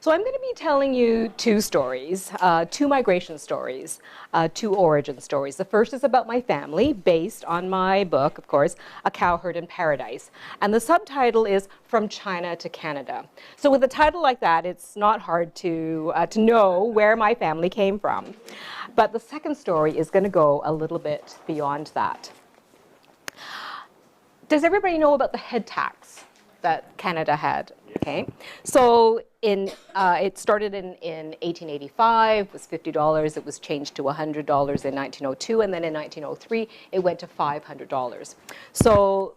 So I'm going to be telling you two stories, two migration stories, two origin stories. The first is about my family, based on my book, of course, A Cowherd in Paradise. And the subtitle is From China to Canada. So with a title like that, it's not hard to know where my family came from. But the second story is going to go a little bit beyond that. Does everybody know about the head tax that Canada had? Okay, so it started in 1885, was $50. It was changed to $100 in 1902, and then in 1903 it went to $500. So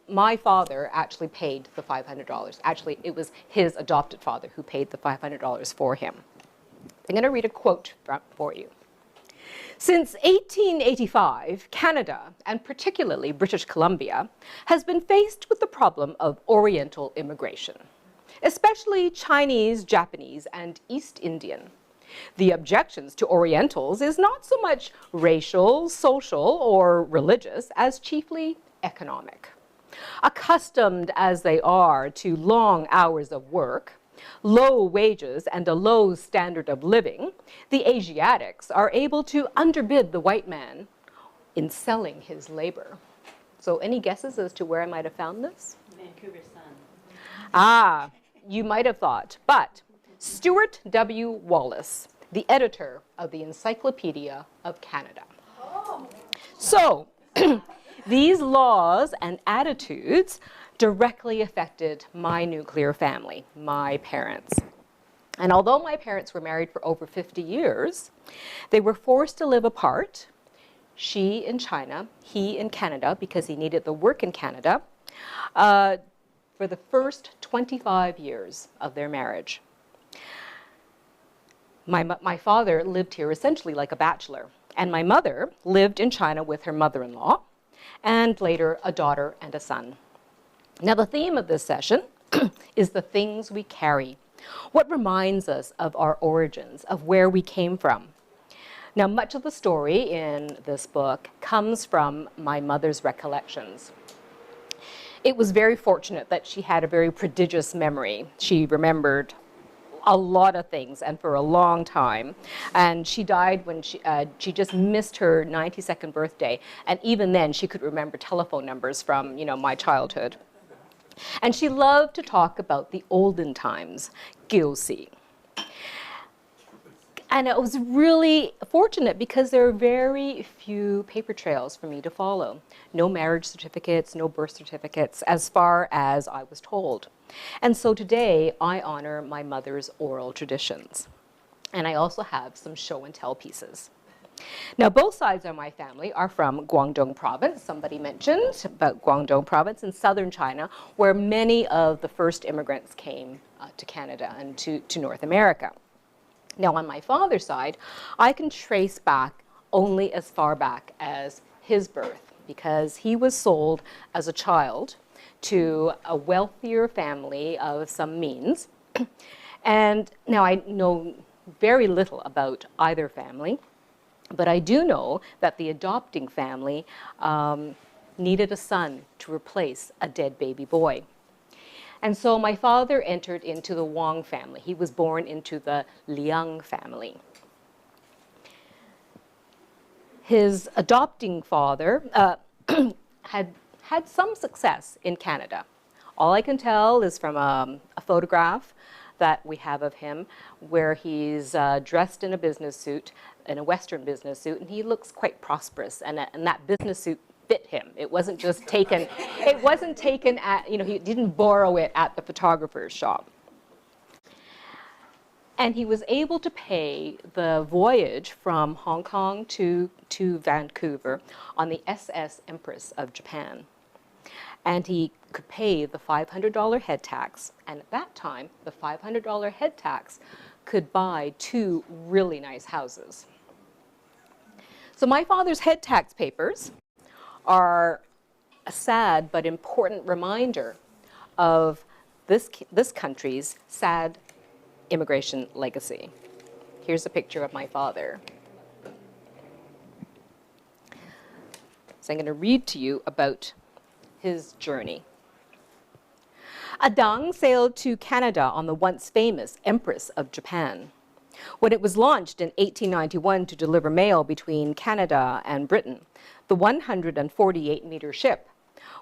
my father actually paid the $500. Actually, it was his adopted father who paid the $500 for him. I'm going to read a quote for you. Since 1885, Canada, and particularly British Columbia, has been faced with the problem of Oriental immigration, especially Chinese, Japanese, and East Indian. The objections to Orientals is not so much racial, social, or religious as chiefly economic. Accustomed as they are to long hours of work, low wages, and a low standard of living, the Asiatics are able to underbid the white man in selling his labor. So any guesses as to where I might have found this? Vancouver Sun. Ah, you might have thought. But Stuart W. Wallace, the editor of the Encyclopedia of Canada. So these laws and attitudes directly affected my nuclear family, my parents. And although my parents were married for over 50 years, they were forced to live apart, she in China, he in Canada, because he needed the work in Canada, for the first 25 years of their marriage. My father lived here essentially like a bachelor, and my mother lived in China with her mother-in-law, and later a daughter and a son. Now, the theme of this session is the things we carry. What reminds us of our origins, of where we came from? Now, much of the story in this book comes from my mother's recollections. It was very fortunate that she had a very prodigious memory. She remembered a lot of things and for a long time. And she died when she just missed her 92nd birthday. And even then, she could remember telephone numbers from, my childhood. And she loved to talk about the olden times, Gilsi. And it was really fortunate because there are very few paper trails for me to follow. No marriage certificates, no birth certificates, as far as I was told. And so today, I honor my mother's oral traditions. And I also have some show and tell pieces. Now, both sides of my family are from Guangdong province. Somebody mentioned about Guangdong province in southern China, where many of the first immigrants came to Canada and to North America. Now, on my father's side, I can trace back only as far back as his birth, because he was sold as a child to a wealthier family of some means. And now I know very little about either family. But I do know that the adopting family needed a son to replace a dead baby boy. And so my father entered into the Wong family. He was born into the Liang family. His adopting father had some success in Canada. All I can tell is from a photograph that we have of him where he's dressed in a business suit, in a Western business suit, and he looks quite prosperous, and that business suit fit him. It wasn't just taken, it wasn't taken at, he didn't borrow it at the photographer's shop. And he was able to pay the voyage from Hong Kong to Vancouver on the SS Empress of Japan. And he could pay the $500 head tax, and at that time, the $500 head tax could buy 2 really nice houses. So my father's head tax papers are a sad but important reminder of this country's sad immigration legacy. Here's a picture of my father. So I'm going to read to you about his journey. Adang sailed to Canada on the once famous Empress of Japan. When it was launched in 1891 to deliver mail between Canada and Britain, the 148-meter ship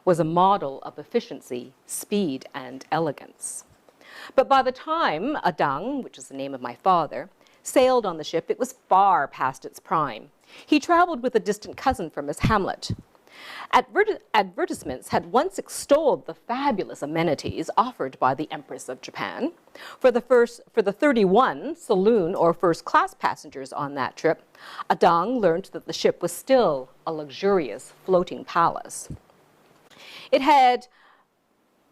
was a model of efficiency, speed, and elegance. But by the time Adang, which is the name of my father, sailed on the ship, it was far past its prime. He traveled with a distant cousin from his hamlet. Advertisements had once extolled the fabulous amenities offered by the Empress of Japan. For the 31 saloon or first-class passengers on that trip, Adang learned that the ship was still a luxurious floating palace. It had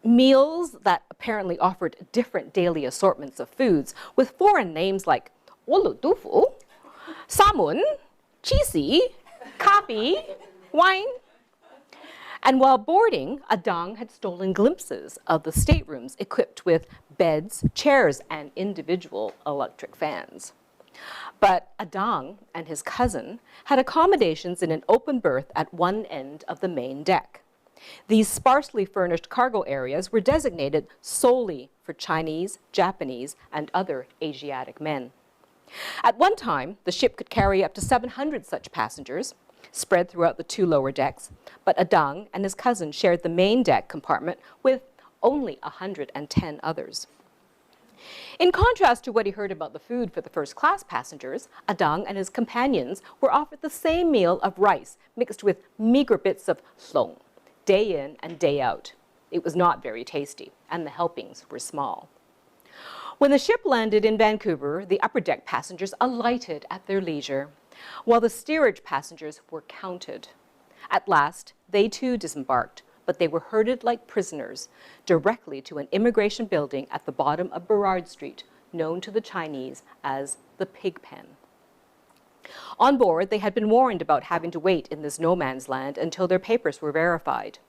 meals that apparently offered different daily assortments of foods with foreign names like olu tofu, samun, cheesy, kapi, wine. And while boarding, Adang had stolen glimpses of the staterooms equipped with beds, chairs, and individual electric fans. But Adang and his cousin had accommodations in an open berth at one end of the main deck. These sparsely furnished cargo areas were designated solely for Chinese, Japanese, and other Asiatic men. At one time, the ship could carry up to 700 such passengers, spread throughout the two lower decks, but Adang and his cousin shared the main deck compartment with only 110 others. In contrast to what he heard about the food for the first-class passengers, Adang and his companions were offered the same meal of rice mixed with meager bits of long, day in and day out. It was not very tasty, and the helpings were small. When the ship landed in Vancouver, the upper deck passengers alighted at their leisure, while the steerage passengers were counted. At last, they too disembarked, but they were herded like prisoners directly to an immigration building at the bottom of Burrard Street, known to the Chinese as the Pig Pen. On board, they had been warned about having to wait in this no man's land until their papers were verified.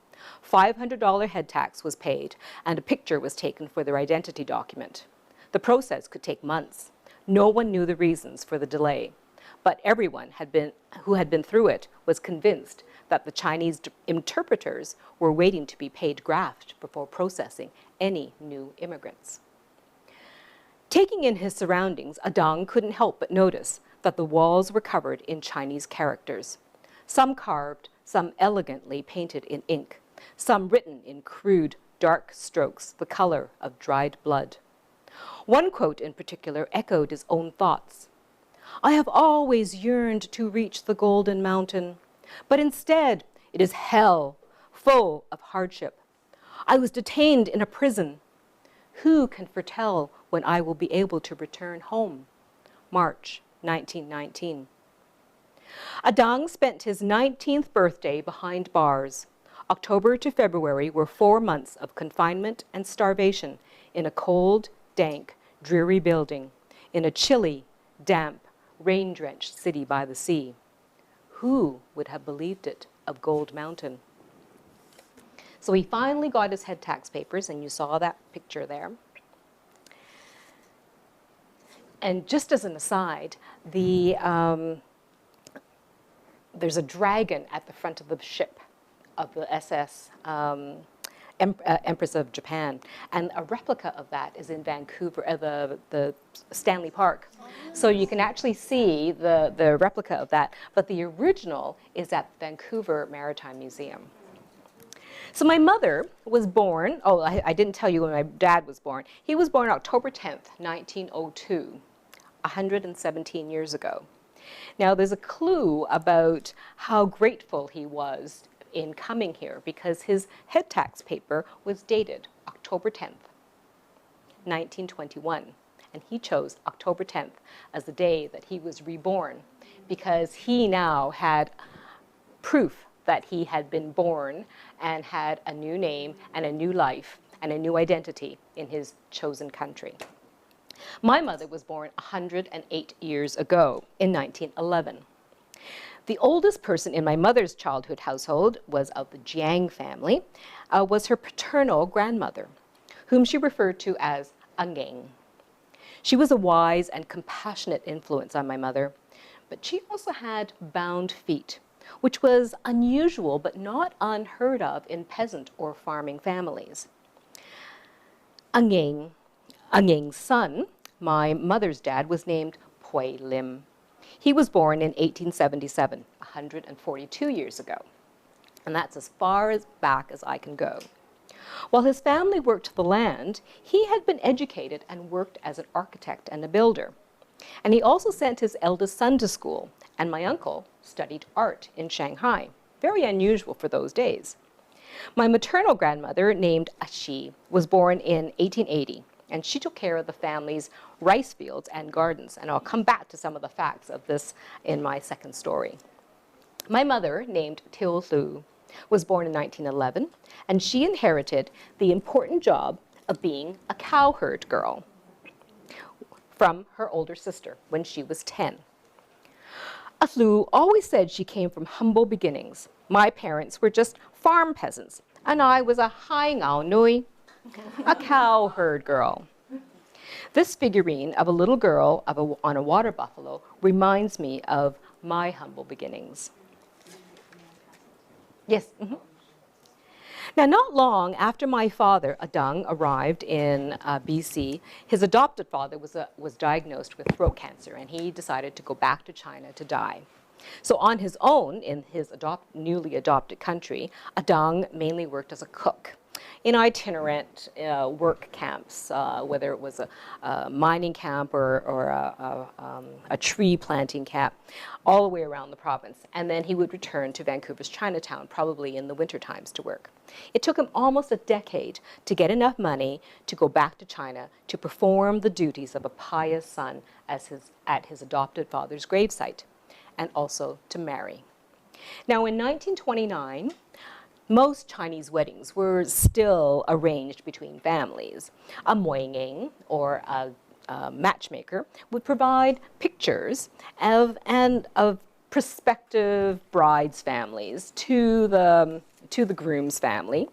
$500 head tax was paid, and a picture was taken for their identity document. The process could take months. No one knew the reasons for the delay, but everyone who had been through it was convinced that the Chinese interpreters were waiting to be paid graft before processing any new immigrants. Taking in his surroundings, Adang couldn't help but notice that the walls were covered in Chinese characters, some carved, some elegantly painted in ink, some written in crude, dark strokes, the color of dried blood. One quote in particular echoed his own thoughts. "I have always yearned to reach the Golden Mountain, but instead it is hell, full of hardship. I was detained in a prison. Who can foretell when I will be able to return home?" March 1919. Adang spent his 19th birthday behind bars. October to February were 4 months of confinement and starvation in a cold, dank, dreary building, in a chilly, damp, rain-drenched city by the sea. Who would have believed it of Gold Mountain? So he finally got his head tax papers, and you saw that picture there. And just as an aside, there's a dragon at the front of the ship of the SS Empress of Japan, and a replica of that is in Vancouver, the Stanley Park. So you can actually see the replica of that, but the original is at Vancouver Maritime Museum. So my mother was born, I didn't tell you when my dad was born. He was born October 10th, 1902, 117 years ago. Now there's a clue about how grateful he was in coming here, because his head tax paper was dated October 10th, 1921. And he chose October 10th as the day that he was reborn, because he now had proof that he had been born and had a new name and a new life and a new identity in his chosen country. My mother was born 108 years ago in 1911. The oldest person in my mother's childhood household was of the Jiang family, was her paternal grandmother, whom she referred to as Angeng. She was a wise and compassionate influence on my mother, but she also had bound feet, which was unusual but not unheard of in peasant or farming families. Nging's son, my mother's dad, was named Pui Lim. He was born in 1877, 142 years ago. And that's as far back as I can go. While his family worked the land, he had been educated and worked as an architect and a builder. And he also sent his eldest son to school, and my uncle studied art in Shanghai, very unusual for those days. My maternal grandmother, named Ashi, was born in 1880, and she took care of the family's rice fields and gardens, and I'll come back to some of the facts of this in my second story. My mother, named Til Thu, was born in 1911, and she inherited the important job of being a cowherd girl from her older sister when she was 10. Thu always said she came from humble beginnings. My parents were just farm peasants, and I was a hai ngao nui, a cowherd girl. This figurine of a little girl on a water buffalo reminds me of my humble beginnings. Yes. Mm-hmm. Now, not long after my father, Adang, arrived in BC, his adopted father was diagnosed with throat cancer, and he decided to go back to China to die. So on his own, in his newly adopted country, Adang mainly worked as a cook in itinerant work camps, whether it was a mining camp or a tree planting camp, all the way around the province. And then he would return to Vancouver's Chinatown, probably in the winter times, to work. It took him almost a decade to get enough money to go back to China to perform the duties of a pious son at his adopted father's gravesite, and also to marry. Now, in 1929, most Chinese weddings were still arranged between families. A moying, or a matchmaker, would provide pictures of prospective brides' families to the groom's family.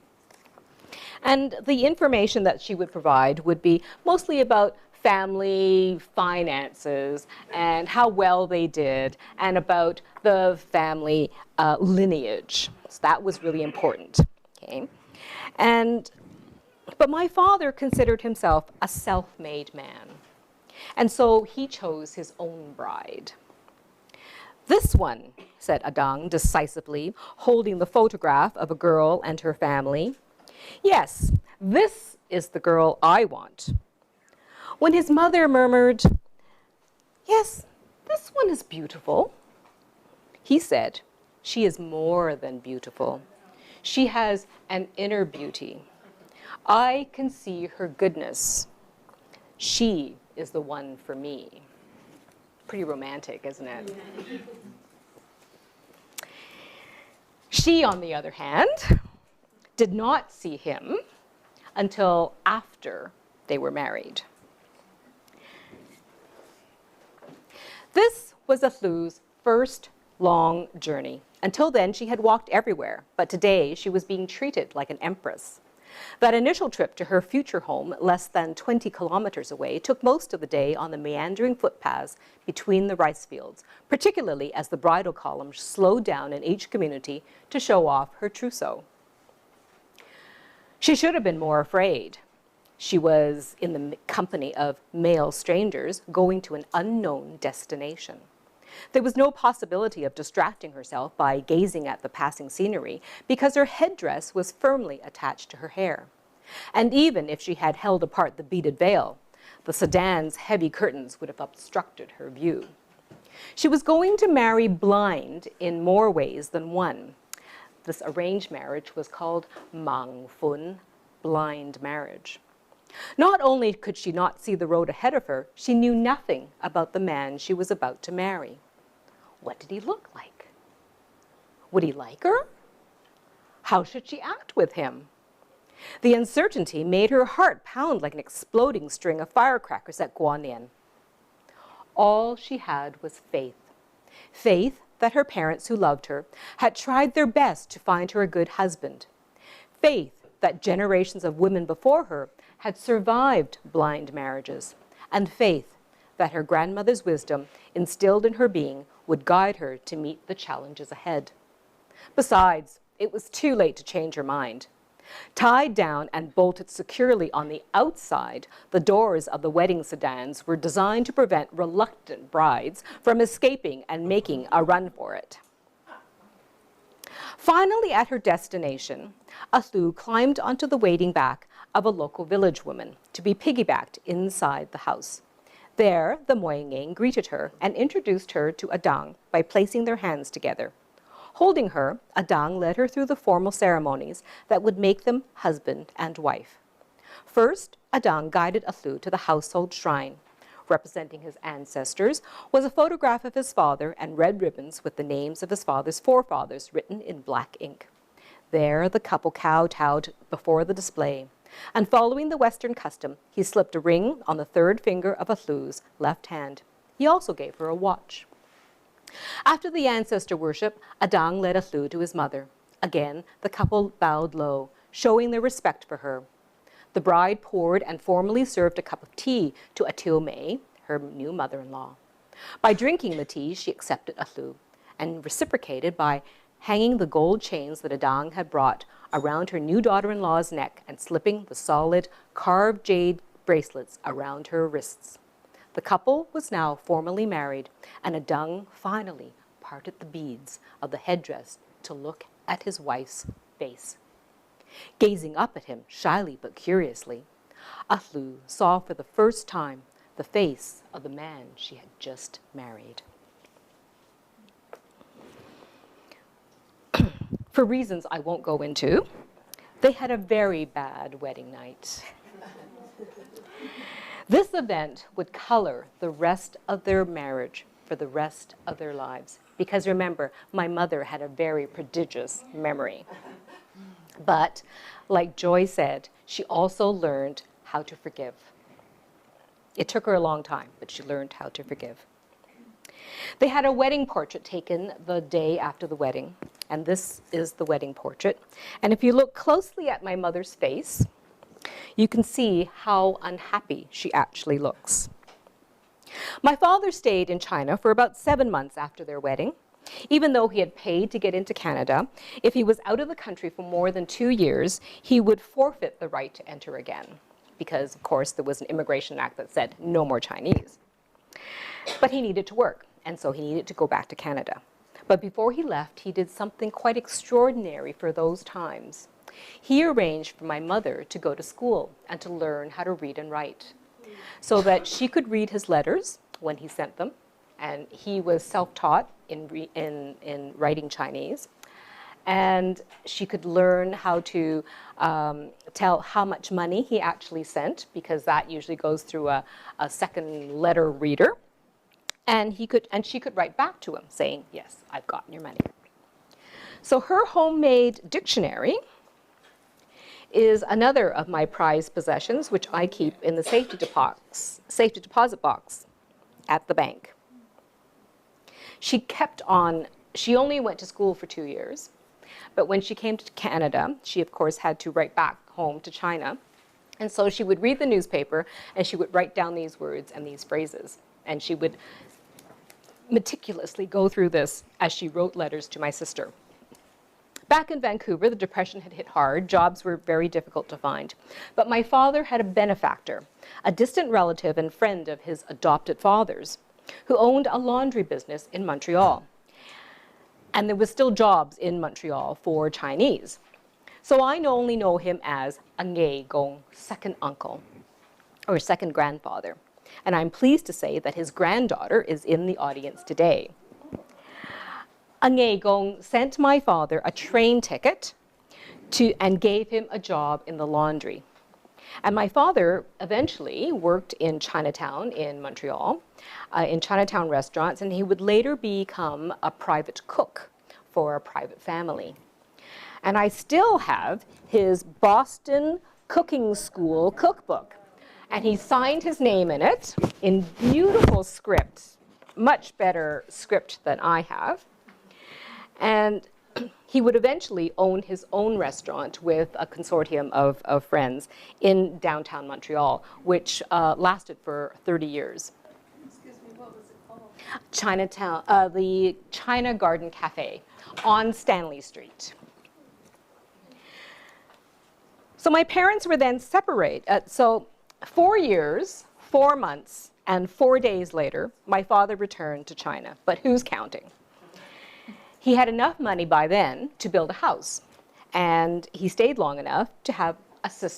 And the information that she would provide would be mostly about family finances and how well they did, and about the family lineage. So that was really important. Okay? But my father considered himself a self-made man, and so he chose his own bride. "This one," said Adang decisively, holding the photograph of a girl and her family. "Yes, this is the girl I want." When his mother murmured, "Yes, this one is beautiful," he said, "She is more than beautiful. She has an inner beauty. I can see her goodness. She is the one for me." Pretty romantic, isn't it? She, on the other hand, did not see him until after they were married. This was Thu's first long journey. Until then, she had walked everywhere, but today she was being treated like an empress. That initial trip to her future home, less than 20 kilometers away, took most of the day on the meandering footpaths between the rice fields, particularly as the bridal column slowed down in each community to show off her trousseau. She should have been more afraid. She was in the company of male strangers going to an unknown destination. There was no possibility of distracting herself by gazing at the passing scenery because her headdress was firmly attached to her hair. And even if she had held apart the beaded veil, the sedan's heavy curtains would have obstructed her view. She was going to marry blind in more ways than one. This arranged marriage was called Mang Fun, blind marriage. Not only could she not see the road ahead of her, she knew nothing about the man she was about to marry. What did he look like? Would he like her? How should she act with him? The uncertainty made her heart pound like an exploding string of firecrackers at Guanyin. All she had was faith. Faith that her parents who loved her had tried their best to find her a good husband. Faith that generations of women before her had survived blind marriages, and faith that her grandmother's wisdom instilled in her being would guide her to meet the challenges ahead. Besides, it was too late to change her mind. Tied down and bolted securely on the outside, the doors of the wedding sedans were designed to prevent reluctant brides from escaping and making a run for it. Finally, at her destination, Athu climbed onto the waiting back of a local village woman to be piggybacked inside the house. There, the Moyingeng greeted her and introduced her to Adang by placing their hands together. Holding her, Adang led her through the formal ceremonies that would make them husband and wife. First, Adang guided Athu to the household shrine. Representing his ancestors was a photograph of his father and red ribbons with the names of his father's forefathers written in black ink. There, the couple kowtowed before the display. And following the Western custom, he slipped a ring on the third finger of Athu's left hand. He also gave her a watch. After the ancestor worship, Adang led Athu to his mother. Again, the couple bowed low, showing their respect for her. The bride poured and formally served a cup of tea to Ateu Mei, her new mother-in-law. By drinking the tea, she accepted Athu and reciprocated by hanging the gold chains that Adang had brought around her new daughter-in-law's neck and slipping the solid, carved jade bracelets around her wrists. The couple was now formally married, and Adang finally parted the beads of the headdress to look at his wife's face. Gazing up at him shyly but curiously, Athu saw for the first time the face of the man she had just married. For reasons I won't go into, they had a very bad wedding night. This event would color the rest of their marriage for the rest of their lives. Because remember, my mother had a very prodigious memory. But, like Joy said, she also learned how to forgive. It took her a long time, but she learned how to forgive. They had a wedding portrait taken the day after the wedding, and this is the wedding portrait. And if you look closely at my mother's face, you can see how unhappy she actually looks. My father stayed in China for about 7 months after their wedding. Even though he had paid to get into Canada, if he was out of the country for more than 2 years, he would forfeit the right to enter again. Because, of course, there was an immigration act that said no more Chinese. But he needed to work, and so he needed to go back to Canada. But before he left, he did something quite extraordinary for those times. He arranged for my mother to go to school and to learn how to read and write so that she could read his letters when he sent them. And he was self-taught in writing Chinese. And she could learn how to tell how much money he actually sent, because that usually goes through a second letter reader. And she could write back to him saying, yes, I've gotten your money. So her homemade dictionary is another of my prized possessions, which I keep in the safety deposit box at the bank. She only went to school for 2 years, but when she came to Canada, she of course had to write back home to China. And so she would read the newspaper and she would write down these words and these phrases. And she would meticulously go through this as she wrote letters to my sister. Back in Vancouver, the Depression had hit hard. Jobs were very difficult to find. But my father had a benefactor, a distant relative and friend of his adopted father's, who owned a laundry business in Montreal. And there was still jobs in Montreal for Chinese. So I only know him as a Ngay Gong, second uncle, or second grandfather. And I'm pleased to say that his granddaughter is in the audience today. Ngay Gong sent my father a train ticket and gave him a job in the laundry. And my father eventually worked in Chinatown in Montreal, in Chinatown restaurants, and he would later become a private cook for a private family. And I still have his Boston Cooking School cookbook. And he signed his name in it in beautiful script, much better script than I have. And he would eventually own his own restaurant with a consortium of friends in downtown Montreal, which lasted for 30 years. Excuse me, what was it called? Chinatown, the China Garden Cafe on Stanley Street. So my parents were then separated. So 4 years, 4 months, and 4 days later, my father returned to China. But who's counting? He had enough money by then to build a house. And he stayed long enough to have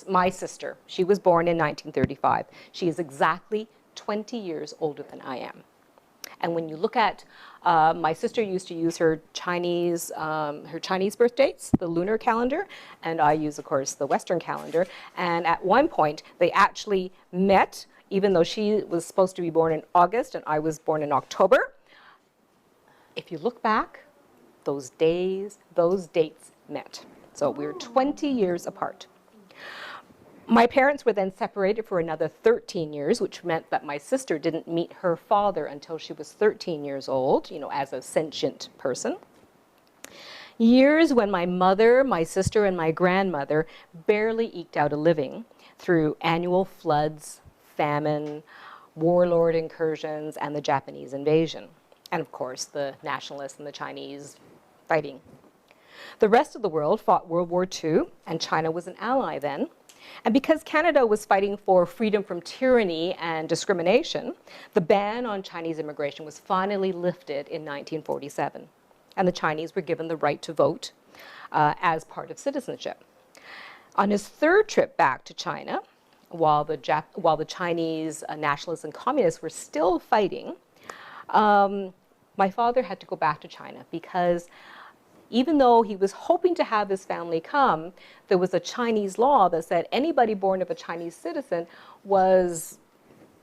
my sister. She was born in 1935. She is exactly 20 years older than I am. And when you look at, my sister used to use her Chinese birth dates, the lunar calendar, and I use, of course, the Western calendar. And at one point, they actually met, even though she was supposed to be born in August and I was born in October. If you look back, those days, those dates met. So we were 20 years apart. My parents were then separated for another 13 years, which meant that my sister didn't meet her father until she was 13 years old, you know, as a sentient person. Years when my mother, my sister, and my grandmother barely eked out a living through annual floods, famine, warlord incursions, and the Japanese invasion. And of course, the nationalists and the Chinese fighting. The rest of the world fought World War II, and China was an ally then. And because Canada was fighting for freedom from tyranny and discrimination, the ban on Chinese immigration was finally lifted in 1947. And the Chinese were given the right to vote as part of citizenship. On his third trip back to China, while the Chinese nationalists and communists were still fighting, my father had to go back to China because even though he was hoping to have his family come, there was a Chinese law that said anybody born of a Chinese citizen was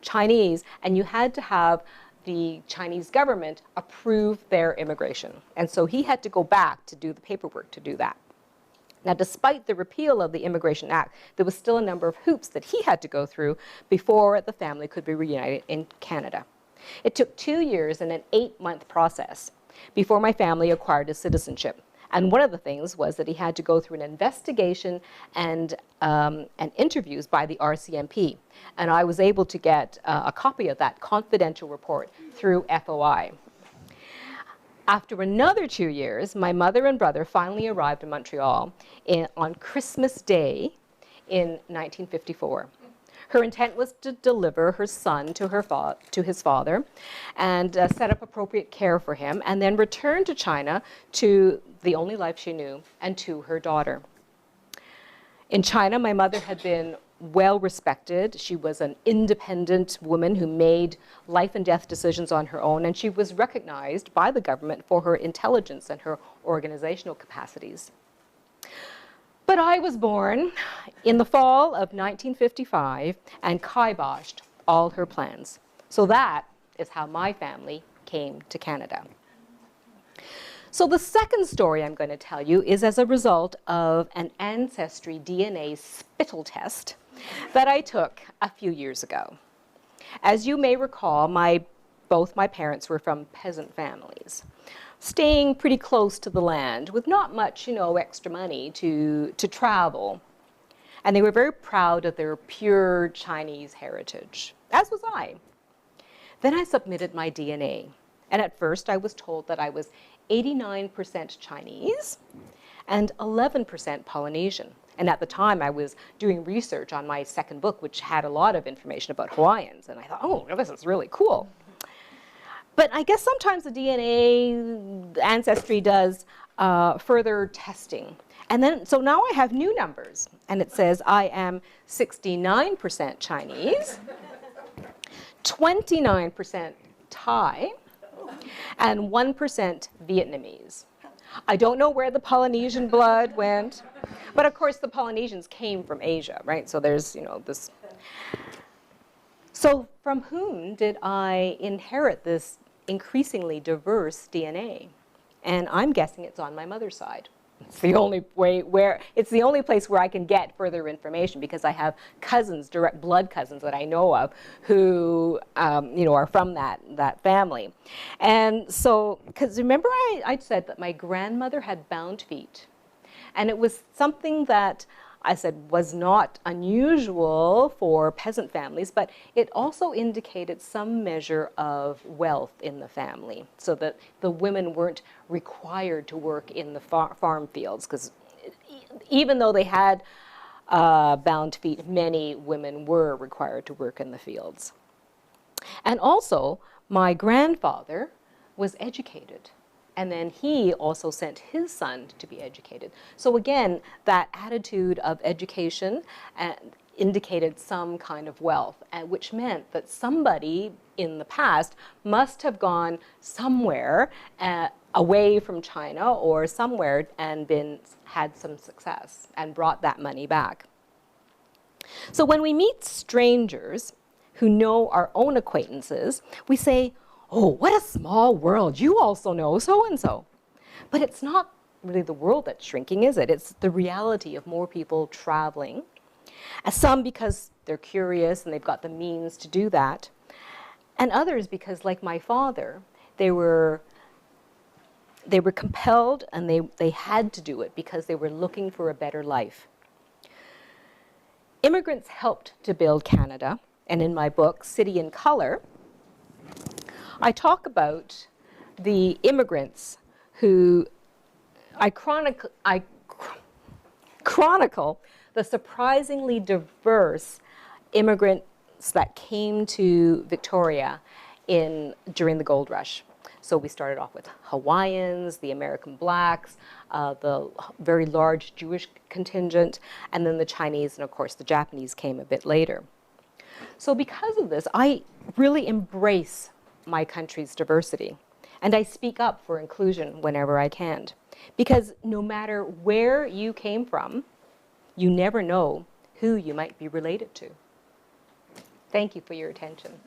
Chinese, and you had to have the Chinese government approve their immigration. And so he had to go back to do the paperwork to do that. Now, despite the repeal of the Immigration Act, there was still a number of hoops that he had to go through before the family could be reunited in Canada. It took 2 years and an 8-month process before my family acquired his citizenship. And one of the things was that he had to go through an investigation and interviews by the RCMP. And I was able to get a copy of that confidential report through FOI. After another 2 years, my mother and brother finally arrived in Montreal on Christmas Day in 1954. Her intent was to deliver her son to his father and set up appropriate care for him, and then return to China to the only life she knew and to her daughter. In China, my mother had been well respected. She was an independent woman who made life and death decisions on her own, and she was recognized by the government for her intelligence and her organizational capacities. But I was born in the fall of 1955 and kiboshed all her plans. So that is how my family came to Canada. So the second story I'm going to tell you is as a result of an ancestry DNA spittle test that I took a few years ago. As you may recall, both my parents were from peasant families, staying pretty close to the land with not much, extra money to travel. And they were very proud of their pure Chinese heritage, as was I. Then I submitted my DNA. And at first I was told that I was 89% Chinese and 11% Polynesian. And at the time I was doing research on my second book, which had a lot of information about Hawaiians. And I thought, oh, this is really cool. But I guess sometimes the DNA ancestry does further testing. And then, so now I have new numbers. And it says I am 69% Chinese, 29% Thai, and 1% Vietnamese. I don't know where the Polynesian blood went. But of course, the Polynesians came from Asia, right? So there's, this. So from whom did I inherit this increasingly diverse DNA? And I'm guessing it's on my mother's side. It's the only place where I can get further information, because I have cousins, direct blood cousins that I know of who are from that family. And so, because remember I said that my grandmother had bound feet, and it was something that I said was not unusual for peasant families, but it also indicated some measure of wealth in the family, so that the women weren't required to work in the farm fields, because even though they had bound feet, many women were required to work in the fields. And also, my grandfather was educated. And then he also sent his son to be educated. So again, that attitude of education indicated some kind of wealth, which meant that somebody in the past must have gone somewhere away from China or somewhere and had some success and brought that money back. So when we meet strangers who know our own acquaintances, we say, "Oh, what a small world. You also know so-and-so." But it's not really the world that's shrinking, is it? It's the reality of more people traveling. Some because they're curious and they've got the means to do that. And others because, like my father, they were compelled and they had to do it because they were looking for a better life. Immigrants helped to build Canada. And in my book, City in Color, I talk about the immigrants who I chronicle the surprisingly diverse immigrants that came to Victoria during the gold rush. So we started off with Hawaiians, the American blacks, the very large Jewish contingent, and then the Chinese, and of course the Japanese came a bit later. So because of this, I really embrace my country's diversity, and I speak up for inclusion whenever I can. Because no matter where you came from, you never know who you might be related to. Thank you for your attention.